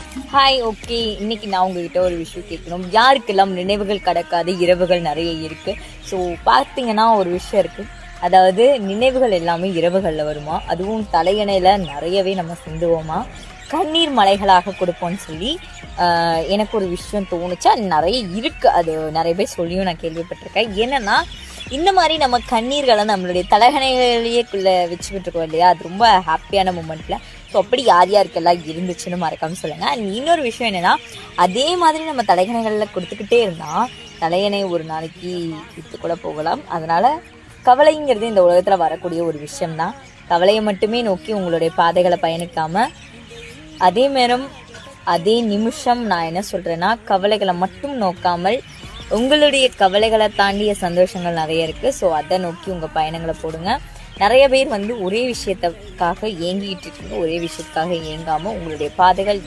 Hi, okay. இன்னைக்கு நான் உங்ககிட்ட ஒரு விஷயம் கேட்கணும். யாருக்கெல்லாம் நினைவுகள் கடக்காத இரவுகள் நிறைய இருக்கு. ஸோ பார்த்தீங்கன்னா ஒரு விஷயம் இருக்கு. அதாவது நினைவுகள் எல்லாமே இரவுகளில் வருமா, அதுவும் தலையணையில் நிறையவே நம்ம சிந்துவோமா, கண்ணீர் மலைகளாக கொடுப்போம்னு சொல்லி எனக்கு ஒரு விஷயம் தோணுச்சா. நிறைய இருக்கு, அது நிறைய பேர் சொல்லியும் நான் கேள்விப்பட்டிருக்கேன். என்னன்னா இந்த மாதிரி நம்ம கண்ணீர்களை நம்மளுடைய தலைகணைகளையே வச்சுக்கிட்டு இருக்கோம் இல்லையா, அது ரொம்ப ஹாப்பியான மூமெண்ட்ல. ஸோ அப்படி யார் யாருக்கெல்லாம் இருந்துச்சுன்னு மறக்காம சொல்லுங்க. அண்ட் இன்னொரு விஷயம் என்னன்னா, அதே மாதிரி நம்ம தலைகணைகளில் கொடுத்துக்கிட்டே இருந்தா தலையணை ஒரு நாளைக்கு விட்டு கூட போகலாம். அதனால கவலைங்கிறது இந்த உலகத்துல வரக்கூடிய ஒரு விஷயம்தான். கவலையை மட்டுமே நோக்கி உங்களுடைய பாதைகளை பயணிக்காம, அதே நேரம் அதே நிமிஷம் நான் என்ன சொல்றேன்னா, கவலைகளை மட்டும் நோக்காமல் உங்களுடைய கவலைகளை தாண்டிய சந்தோஷங்கள் நிறைய இருக்கு. ஸோ அதை நோக்கி உங்க பயணங்களை போடுங்க. நிறைய பேர் ஒரே விஷயத்துக்காக ஏங்கிட்டு இருக்கீங்க. ஒரே விஷயத்துக்காக ஏங்காம உங்களுடைய பாதைகள்